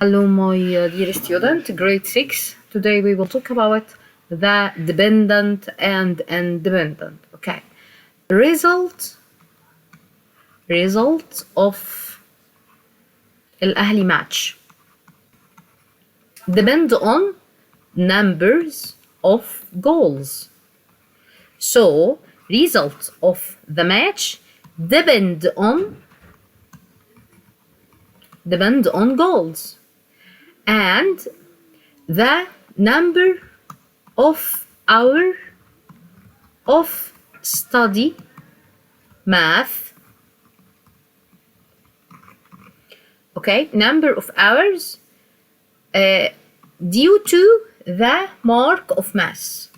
Hello, my dear student, grade 6. Today we will talk about the dependent and independent. Okay. Result of الأهلي match depend on numbers of goals. So, result of the match depend on goals and the number of hour of study math. Okay, number of hours due to the mark of math.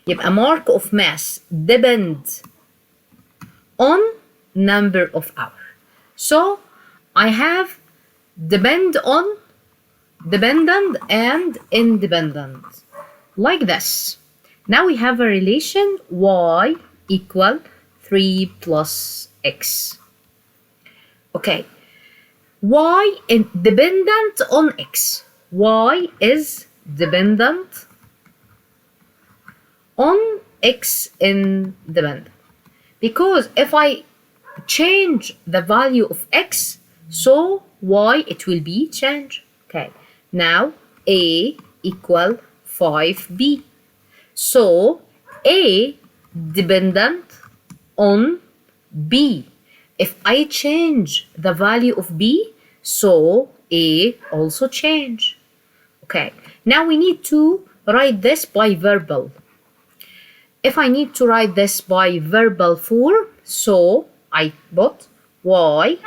يبقى mark of math depend on number of hours. So I have depend on, dependent and independent, like this. Now we have a relation y equal 3 plus x. Okay, y is dependent on x. Y is dependent on x independent. Because if I change the value of x, so y it will be changed. Okay, now a equal 5b. So a dependent on b. If I change the value of b, so a also change. Okay, now we need to write this by verbal. If I need to write this by verbal form, so I put y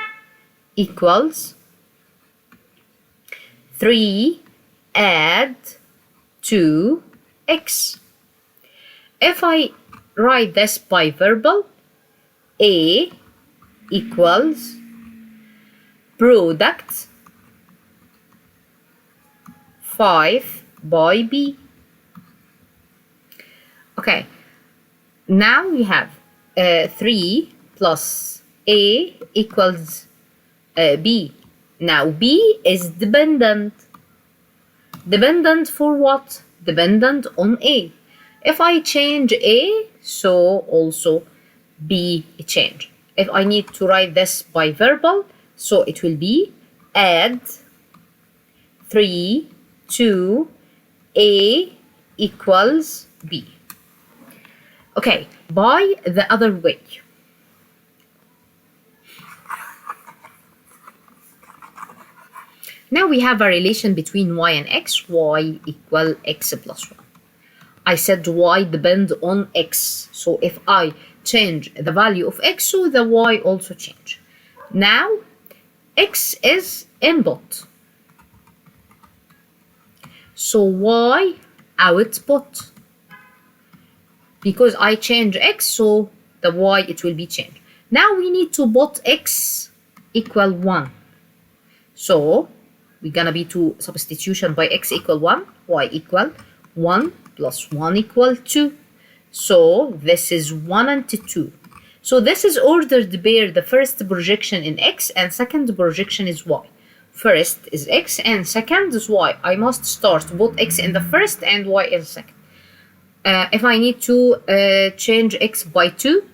equals 3 add 2x. If I write this by verbal, a equals product 5 by b. Okay, now we have 3 plus a equals b. Now b is dependent. Dependent for what? Dependent on a. If I change a, so also b change. If I need to write this by verbal, so it will be add 3 to a equals b. Okay, by the other way. Now we have a relation between y and x, y equal x plus 1. I said y depend on x, so if I change the value of x, so the y also change. Now x is input, so y output. Because I change x, so the y it will be changed. Now we need to put x equal 1. So we're gonna be to substitution by x equal 1, y equal 1 plus 1 equal 2. So this is 1 and 2. So this is ordered pair. The first projection in x and second projection is y. First is x and second is y. I must start both x in the first and y in the second. If I need to change x by 2,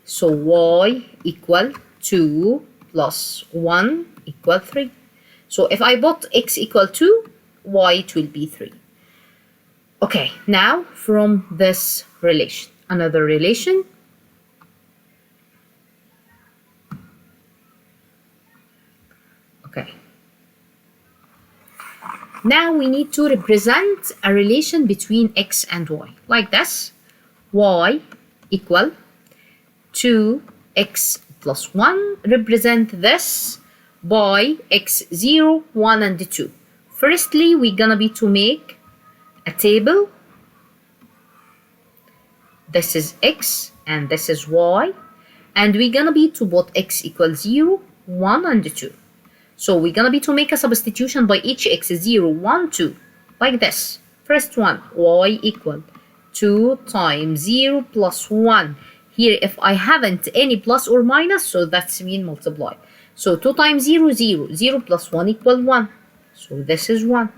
so y equal 2 plus 1 equal 3. So if I put x equal 2, y it will be 3. Okay, now from this relation, another relation. Okay. Now we need to represent a relation between x and y, like this. Y equal 2x plus 1. Represent this by x 0, 1, and 2. Firstly, we're gonna be to make a table. This is x and this is y. And we're gonna be to put x equals 0, 1, and 2. So we're gonna be to make a substitution by each x 0, 1, 2, like this. First one, y equal 2 times 0 plus 1. Here, if I haven't any plus or minus, so that's mean multiply. So 2 times 0, 0. 0 plus 1 equal 1. So this is 1.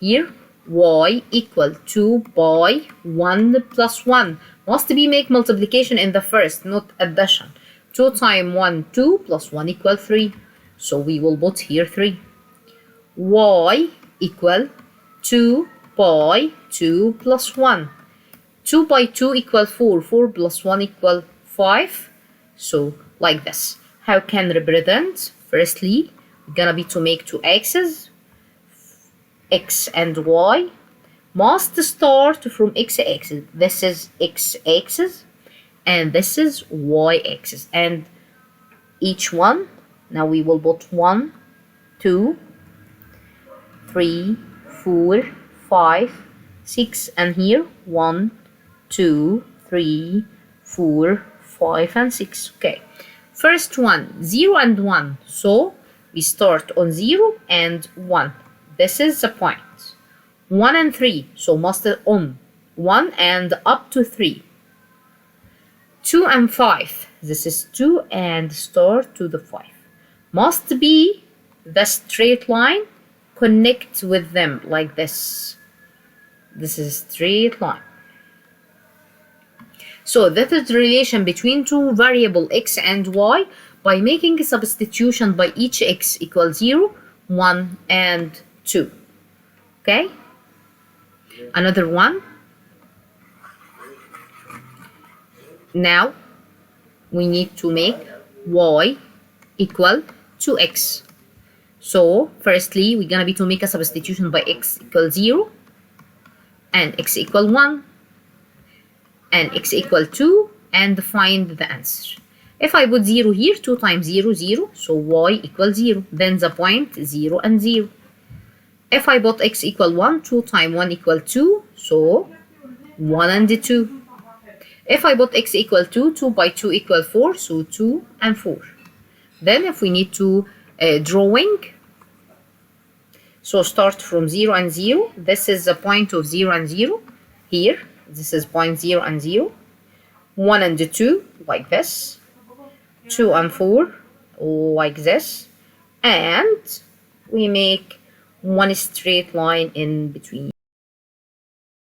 Here, y equal 2 by 1 plus 1. Must be make multiplication in the first, not addition. 2 times 1, 2 plus 1 equal 3. So we will put here 3. Y equal 2 by 2 plus 1. 2 by 2 equal 4. 4 plus 1 equal 5. So like this. How can represent? Firstly, gonna be to make two x's, x and y. Must start from x-axis. This is x-axis and this is y-axis. And each one, now we will put 1, 2, 3, 4, 5, 6, and here 1, 2, 3, 4, 5, and 6. Okay. First one, 0 and 1. So we start on 0 and 1. This is the point. 1 and 3. So must on 1 and up to 3. 2 and 5. This is 2 and start to the 5. Must be the straight line. Connect with them like this. This is straight line. So that is the relation between two variable x and y by making a substitution by each x equals 0, 1, and 2. Okay? Another one. Now we need to make y equal to x. So firstly, we're gonna be to make a substitution by x equals 0 and x equal 1 and x equal 2 and find the answer. If I put 0 here, 2 times 0, 0, so y equals 0. Then the point 0 and 0. If I put x equal 1, 2 times 1 equal 2, so 1 and 2. If I put x equal 2, 2 by 2 equal 4, so 2 and 4. Then if we need to drawing, so start from 0 and 0. This is the point of 0 and 0. Here, this is point 0 and 0. 1 and 2, like this. 2 and 4, like this. And we make one straight line in between.